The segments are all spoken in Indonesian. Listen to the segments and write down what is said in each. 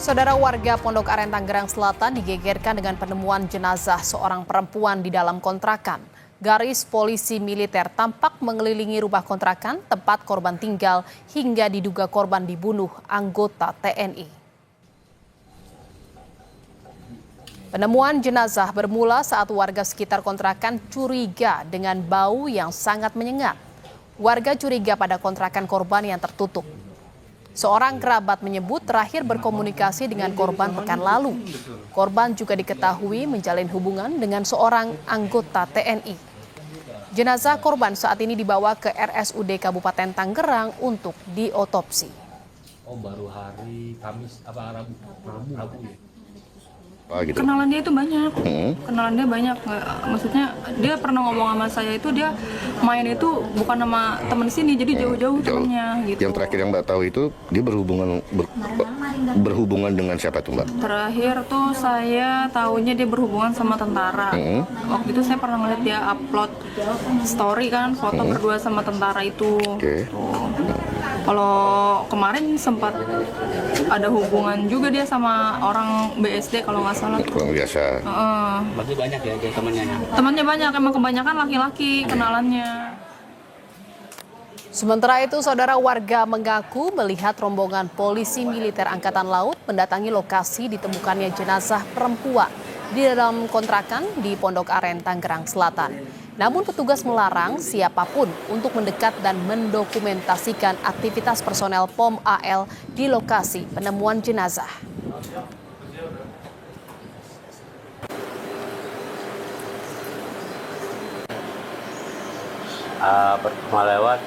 Saudara warga Pondok Aren Tangerang Selatan digegerkan dengan penemuan jenazah seorang perempuan di dalam kontrakan. Garis polisi militer tampak mengelilingi rumah kontrakan tempat korban tinggal hingga diduga korban dibunuh anggota TNI. Penemuan jenazah bermula saat warga sekitar kontrakan curiga dengan bau yang sangat menyengat. Warga curiga pada kontrakan korban yang tertutup. Seorang kerabat menyebut terakhir berkomunikasi dengan korban pekan lalu. Korban juga diketahui menjalin hubungan dengan seorang anggota TNI. Jenazah korban saat ini dibawa ke RSUD Kabupaten Tangerang untuk diotopsi. Oh, baru hari Kamis apa Rabu ya? Gitu. Kenalan dia itu banyak, kenalan dia banyak. Maksudnya dia pernah ngomong sama saya itu dia main itu bukan sama temen sini, jadi jauh-jauh temennya gitu. Yang terakhir yang Mbak tahu itu dia berhubungan dengan siapa tuh Mbak? Terakhir tuh saya tahunya dia berhubungan sama tentara. Waktu itu saya pernah ngeliat dia upload story kan, foto berdua sama tentara itu. Kalau kemarin sempat ada hubungan juga dia sama orang BSD kalau nggak salah. Kurang biasa. Berarti banyak ya kayak temannya? Temannya banyak, emang kebanyakan laki-laki kenalannya. Sementara itu, saudara warga mengaku melihat rombongan polisi militer Angkatan Laut mendatangi lokasi ditemukannya jenazah perempuan di dalam kontrakan di Pondok Aren, Tangerang Selatan. Namun petugas melarang siapapun untuk mendekat dan mendokumentasikan aktivitas personel POM AL di lokasi penemuan jenazah. Pertama lewat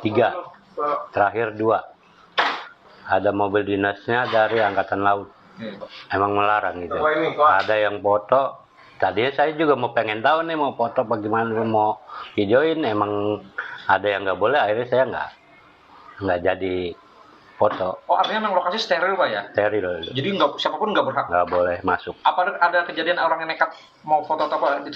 3, terakhir 2. Ada mobil dinasnya dari Angkatan Laut. Emang melarang gitu. Ada yang foto. Tadinya saya juga mau pengen tahu nih mau foto bagaimana mau videoin. Emang ada yang nggak boleh. Akhirnya saya nggak jadi foto. Oh, artinya memang lokasi steril Pak ya? Steril. Jadi siapapun nggak berhak? Nggak boleh masuk. Apa ada kejadian orang yang nekat mau foto atau apa itu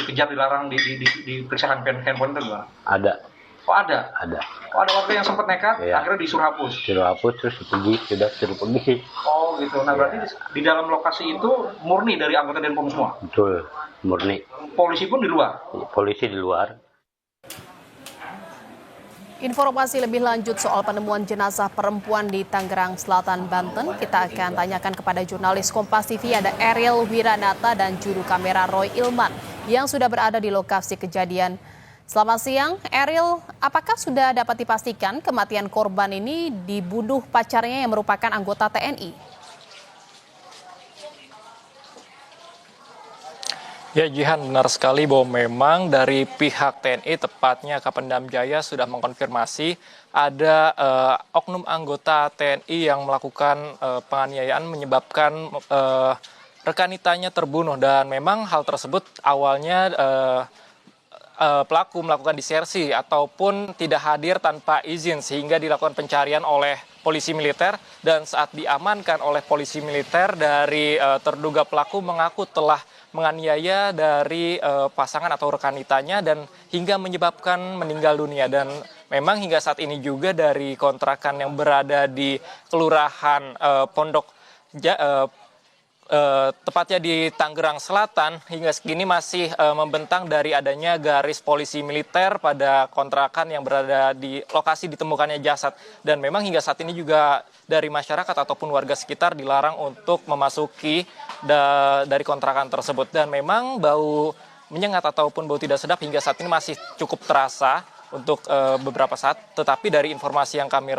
dikejar, dilarang, diperiksa handphone itu gimana? Ada. Oh ada? Ada. Oh ada warga yang sempat nekat, Iya. akhirnya disuruh hapus? Suruh hapus terus suruh pergi. Oh gitu, nah berarti di dalam lokasi itu murni dari anggota Denpom semua? Betul, murni. Polisi pun di luar? Polisi di luar. Informasi lebih lanjut soal penemuan jenazah perempuan di Tangerang Selatan, Banten, kita akan tanyakan kepada jurnalis Kompas TV ada Ariel Wiranata dan juru kamera Roy Ilman yang sudah berada di lokasi kejadian. Selamat siang, Ariel. Apakah sudah dapat dipastikan kematian korban ini dibunuh pacarnya yang merupakan anggota TNI? Ya Jihan, benar sekali bahwa memang dari pihak TNI, tepatnya Kapendam Jaya sudah mengkonfirmasi ada oknum anggota TNI yang melakukan penganiayaan menyebabkan rekanitanya terbunuh. Dan memang hal tersebut awalnya pelaku melakukan disersi ataupun tidak hadir tanpa izin sehingga dilakukan pencarian oleh polisi militer, dan saat diamankan oleh polisi militer dari terduga pelaku mengaku telah menganiaya dari pasangan atau rekanitanya dan hingga menyebabkan meninggal dunia. Dan memang hingga saat ini juga dari kontrakan yang berada di Kelurahan tepatnya di Tangerang Selatan hingga segini masih membentang dari adanya garis polisi militer pada kontrakan yang berada di lokasi ditemukannya jasad. Dan memang hingga saat ini juga dari masyarakat ataupun warga sekitar dilarang untuk memasuki dari kontrakan tersebut. Dan memang bau menyengat ataupun bau tidak sedap hingga saat ini masih cukup terasa untuk beberapa saat, tetapi dari informasi yang kami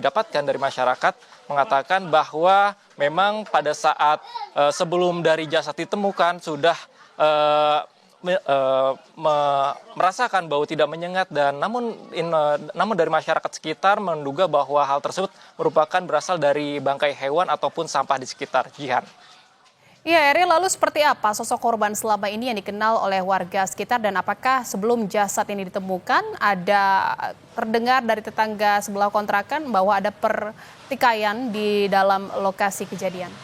dapatkan dari masyarakat mengatakan bahwa memang pada saat sebelum dari jasad ditemukan sudah merasakan bau tidak menyengat, dan namun dari masyarakat sekitar menduga bahwa hal tersebut merupakan berasal dari bangkai hewan ataupun sampah di sekitar. Jihan. Ya, Eri, lalu seperti apa sosok korban selama ini yang dikenal oleh warga sekitar, dan apakah sebelum jasad ini ditemukan ada terdengar dari tetangga sebelah kontrakan bahwa ada pertikaian di dalam lokasi kejadian?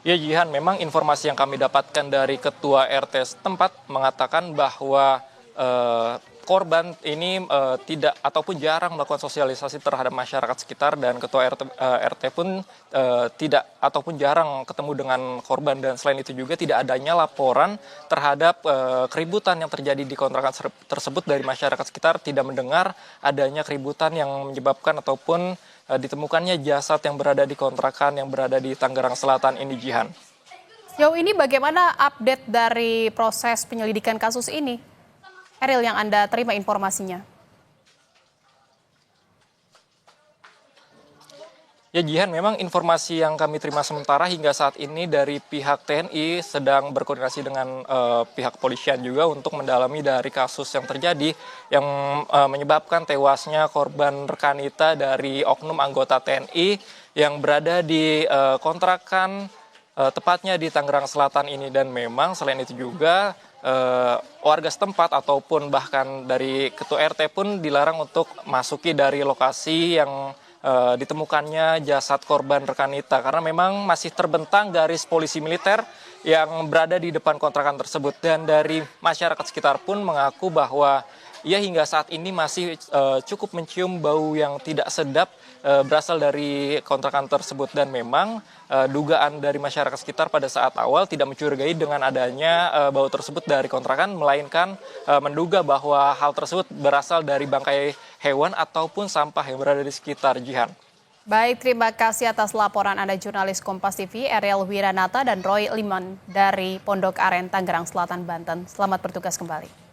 Ya Jihan, memang informasi yang kami dapatkan dari Ketua RT setempat mengatakan bahwa korban ini tidak ataupun jarang melakukan sosialisasi terhadap masyarakat sekitar, dan ketua RT pun tidak ataupun jarang ketemu dengan korban, dan selain itu juga tidak adanya laporan terhadap keributan yang terjadi di kontrakan tersebut dari masyarakat sekitar, tidak mendengar adanya keributan yang menyebabkan ataupun ditemukannya jasad yang berada di kontrakan yang berada di Tangerang Selatan ini, Jihan. Sejauh ini bagaimana update dari proses penyelidikan kasus ini? Eril, yang Anda terima informasinya. Ya Jihan, memang informasi yang kami terima sementara hingga saat ini dari pihak TNI sedang berkoordinasi dengan pihak kepolisian juga untuk mendalami dari kasus yang terjadi yang menyebabkan tewasnya korban rekanita dari oknum anggota TNI yang berada di kontrakan tepatnya di Tangerang Selatan ini. Dan memang selain itu juga warga setempat ataupun bahkan dari ketua RT pun dilarang untuk masuki dari lokasi yang ditemukannya jasad korban rekanita, karena memang masih terbentang garis polisi militer yang berada di depan kontrakan tersebut. Dan dari masyarakat sekitar pun mengaku bahwa ia hingga saat ini masih cukup mencium bau yang tidak sedap berasal dari kontrakan tersebut. Dan memang dugaan dari masyarakat sekitar pada saat awal tidak mencurigai dengan adanya bau tersebut dari kontrakan, melainkan menduga bahwa hal tersebut berasal dari bangkai hewan ataupun sampah yang berada di sekitar, Jihan. Baik, terima kasih atas laporan Anda jurnalis Kompas TV, Eril Wiranata dan Roy Liman dari Pondok Aren, Tangerang Selatan, Banten. Selamat bertugas kembali.